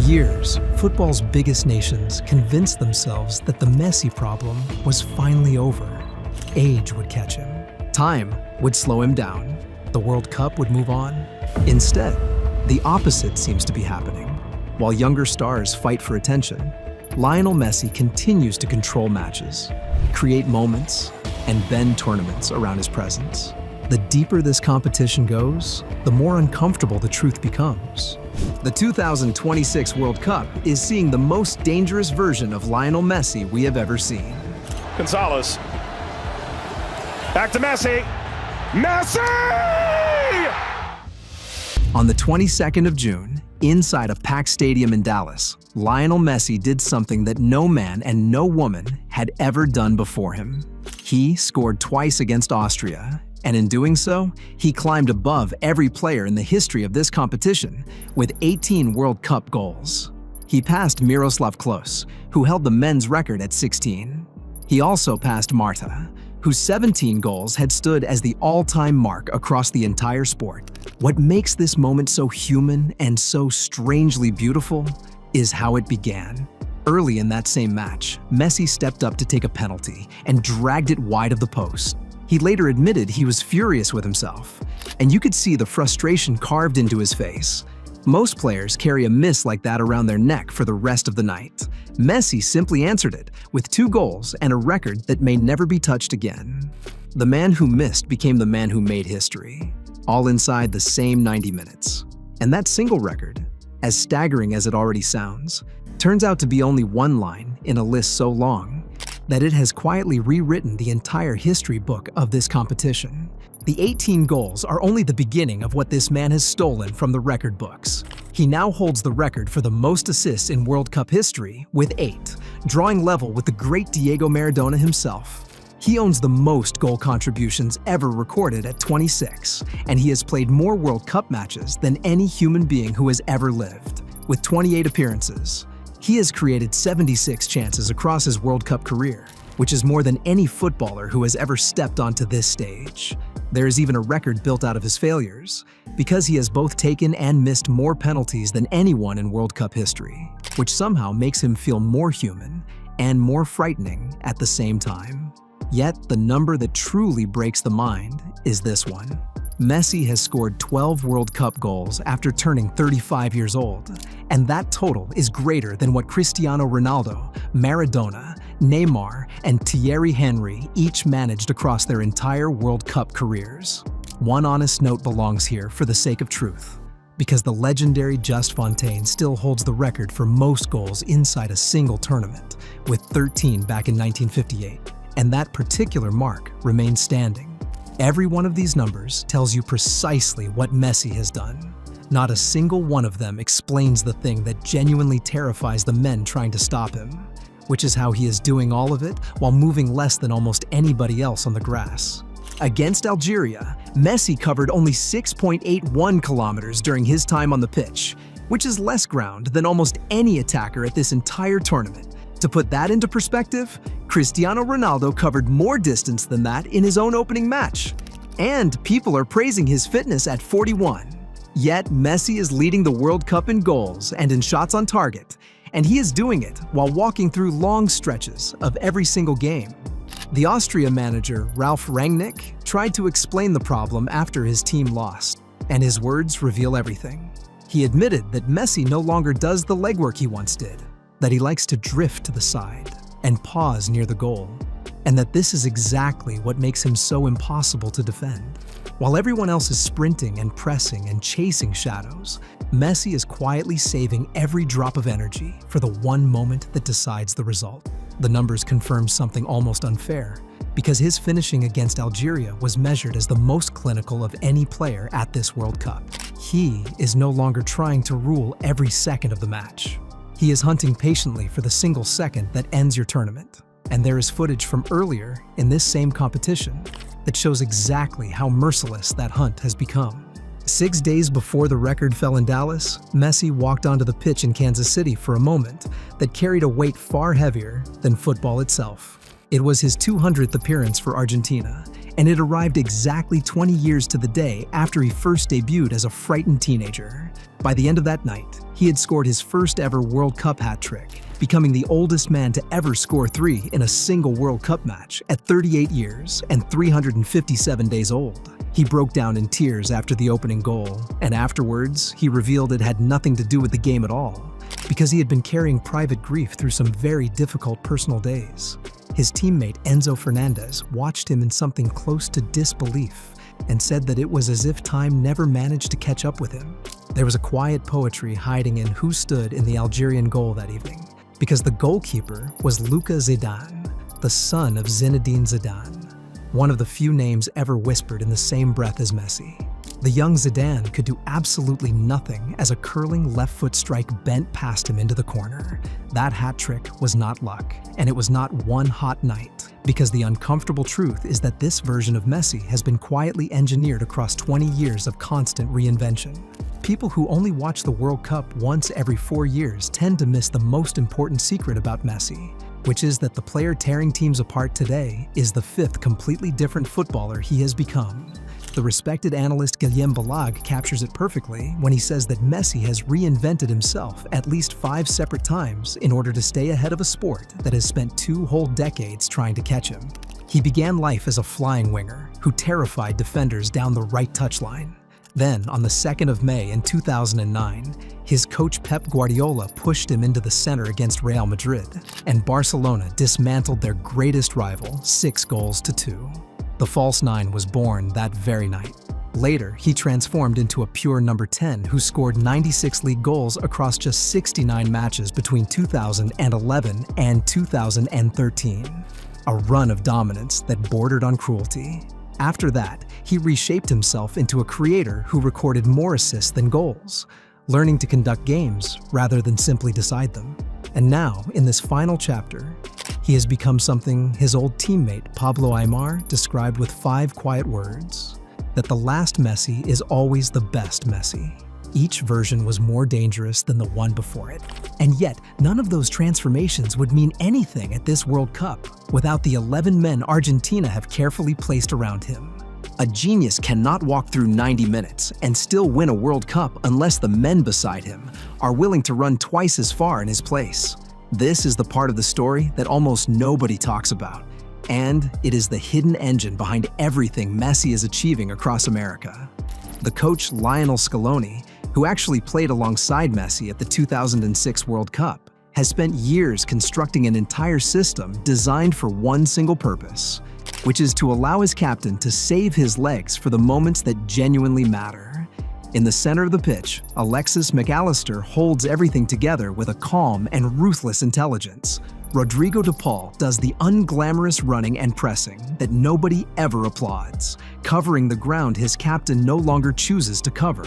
years, football's biggest nations convinced themselves that the Messi problem was finally over. Age would catch him. Time would slow him down. The World Cup would move on. Instead, the opposite seems to be happening. While younger stars fight for attention, Lionel Messi continues to control matches, create moments, and bend tournaments around his presence. The deeper this competition goes, the more uncomfortable the truth becomes. The 2026 World Cup is seeing the most dangerous version of Lionel Messi we have ever seen. Gonzalez. Back to Messi. Messi! On the 22nd of June, inside a packed stadium in Dallas, Lionel Messi did something that no man and no woman had ever done before him. He scored twice against Austria, and in doing so, he climbed above every player in the history of this competition with 18 World Cup goals. He passed Miroslav Klose, who held the men's record at 16. He also passed Marta, whose 17 goals had stood as the all-time mark across the entire sport. What makes this moment so human and so strangely beautiful is how it began. Early in that same match, Messi stepped up to take a penalty and dragged it wide of the post. He later admitted he was furious with himself, and you could see the frustration carved into his face. Most players carry a miss like that around their neck for the rest of the night. Messi simply answered it with 2 goals and a record that may never be touched again. The man who missed became the man who made history, all inside the same 90 minutes. And that single record, as staggering as it already sounds, turns out to be only one line in a list so long that it has quietly rewritten the entire history book of this competition. The 18 goals are only the beginning of what this man has stolen from the record books. He now holds the record for the most assists in World Cup history with 8, drawing level with the great Diego Maradona himself. He owns the most goal contributions ever recorded at 26, and he has played more World Cup matches than any human being who has ever lived, with 28 appearances. He has created 76 chances across his World Cup career, which is more than any footballer who has ever stepped onto this stage. There is even a record built out of his failures, because he has both taken and missed more penalties than anyone in World Cup history, which somehow makes him feel more human and more frightening at the same time. Yet, the number that truly breaks the mind is this one. Messi has scored 12 World Cup goals after turning 35 years old, and that total is greater than what Cristiano Ronaldo, Maradona, Neymar, and Thierry Henry each managed across their entire World Cup careers. One honest note belongs here for the sake of truth, because the legendary Just Fontaine still holds the record for most goals inside a single tournament, with 13 back in 1958, and that particular mark remains standing. Every one of these numbers tells you precisely what Messi has done. Not a single one of them explains the thing that genuinely terrifies the men trying to stop him, which is how he is doing all of it while moving less than almost anybody else on the grass. Against Algeria, Messi covered only 6.81 kilometers during his time on the pitch, which is less ground than almost any attacker at this entire tournament. To put that into perspective, Cristiano Ronaldo covered more distance than that in his own opening match. And people are praising his fitness at 41. Yet Messi is leading the World Cup in goals and in shots on target, and he is doing it while walking through long stretches of every single game. The Austria manager, Ralf Rangnick, tried to explain the problem after his team lost, and his words reveal everything. He admitted that Messi no longer does the legwork he once did, that he likes to drift to the side and pause near the goal, and that this is exactly what makes him so impossible to defend. While everyone else is sprinting and pressing and chasing shadows, Messi is quietly saving every drop of energy for the one moment that decides the result. The numbers confirm something almost unfair, because his finishing against Algeria was measured as the most clinical of any player at this World Cup. He is no longer trying to rule every second of the match. He is hunting patiently for the single second that ends your tournament. And there is footage from earlier in this same competition that shows exactly how merciless that hunt has become. 6 days before the record fell in Dallas, Messi walked onto the pitch in Kansas City for a moment that carried a weight far heavier than football itself. It was his 200th appearance for Argentina, and it arrived exactly 20 years to the day after he first debuted as a frightened teenager. By the end of that night, he had scored his first ever World Cup hat trick, becoming the oldest man to ever score 3 in a single World Cup match at 38 years and 357 days old. He broke down in tears after the opening goal, and afterwards, he revealed it had nothing to do with the game at all, because he had been carrying private grief through some very difficult personal days. His teammate Enzo Fernández watched him in something close to disbelief and said that it was as if time never managed to catch up with him. There was a quiet poetry hiding in who stood in the Algerian goal that evening, because the goalkeeper was Luka Zidane, the son of Zinedine Zidane, one of the few names ever whispered in the same breath as Messi. The young Zidane could do absolutely nothing as a curling left-foot strike bent past him into the corner. That hat trick was not luck, and it was not one hot night, because the uncomfortable truth is that this version of Messi has been quietly engineered across 20 years of constant reinvention. People who only watch the World Cup once every 4 years tend to miss the most important secret about Messi, which is that the player tearing teams apart today is the 5th completely different footballer he has become. The respected analyst Guillem Balag captures it perfectly when he says that Messi has reinvented himself at least 5 separate times in order to stay ahead of a sport that has spent 2 whole decades trying to catch him. He began life as a flying winger who terrified defenders down the right touchline. Then, on the 2nd of May in 2009, his coach Pep Guardiola pushed him into the center against Real Madrid, and Barcelona dismantled their greatest rival 6-2. The false 9 was born that very night. Later, he transformed into a pure number 10 who scored 96 league goals across just 69 matches between 2011 and 2013. A run of dominance that bordered on cruelty. After that, he reshaped himself into a creator who recorded more assists than goals, learning to conduct games rather than simply decide them. And now, in this final chapter, he has become something his old teammate Pablo Aimar described with 5 quiet words: that the last Messi is always the best Messi. Each version was more dangerous than the one before it. And yet, none of those transformations would mean anything at this World Cup without the 11 men Argentina have carefully placed around him. A genius cannot walk through 90 minutes and still win a World Cup unless the men beside him are willing to run twice as far in his place. This is the part of the story that almost nobody talks about, and it is the hidden engine behind everything Messi is achieving across America. The coach Lionel Scaloni, who actually played alongside Messi at the 2006 World Cup, has spent years constructing an entire system designed for one single purpose, which is to allow his captain to save his legs for the moments that genuinely matter. In the center of the pitch, Alexis Mac Allister holds everything together with a calm and ruthless intelligence. Rodrigo De Paul does the unglamorous running and pressing that nobody ever applauds, covering the ground his captain no longer chooses to cover.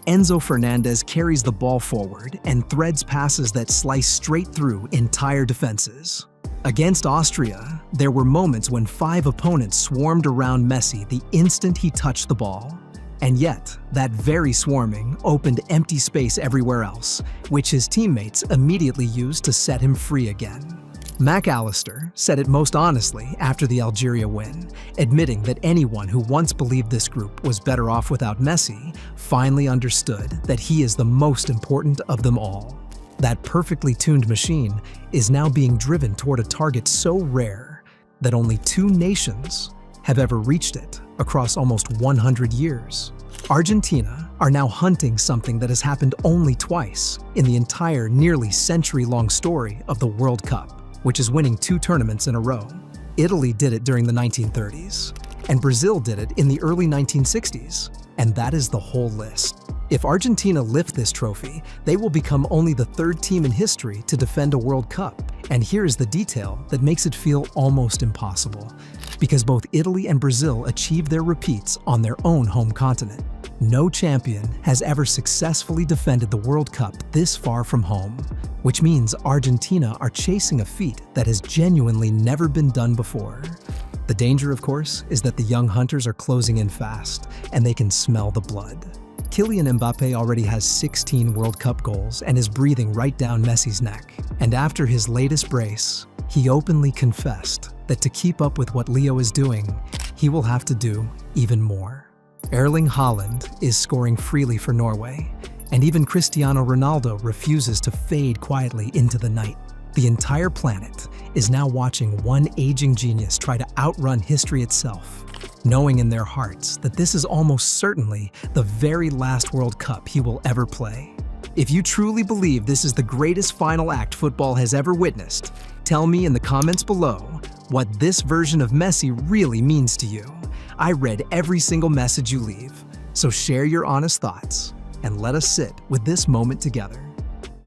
Enzo Fernández carries the ball forward and threads passes that slice straight through entire defenses. Against Austria, there were moments when 5 opponents swarmed around Messi the instant he touched the ball. And yet, that very swarming opened empty space everywhere else, which his teammates immediately used to set him free again. Mac Allister said it most honestly after the Algeria win, admitting that anyone who once believed this group was better off without Messi finally understood that he is the most important of them all. That perfectly tuned machine is now being driven toward a target so rare that only 2 nations have ever reached it across almost 100 years. Argentina are now hunting something that has happened only twice in the entire nearly century-long story of the World Cup, which is winning 2 tournaments in a row. Italy did it during the 1930s, and Brazil did it in the early 1960s, and that is the whole list. If Argentina lift this trophy, they will become only the 3rd team in history to defend a World Cup. And here is the detail that makes it feel almost impossible, because both Italy and Brazil achieved their repeats on their own home continent. No champion has ever successfully defended the World Cup this far from home, which means Argentina are chasing a feat that has genuinely never been done before. The danger, of course, is that the young hunters are closing in fast, and they can smell the blood. Kylian Mbappé already has 16 World Cup goals and is breathing right down Messi's neck. And after his latest brace, he openly confessed that to keep up with what Leo is doing, he will have to do even more. Erling Haaland is scoring freely for Norway, and even Cristiano Ronaldo refuses to fade quietly into the night. The entire planet is now watching one aging genius try to outrun history itself, knowing in their hearts that this is almost certainly the very last World Cup he will ever play. If you truly believe this is the greatest final act football has ever witnessed, tell me in the comments below what this version of Messi really means to you. I read every single message you leave, so share your honest thoughts and let us sit with this moment together.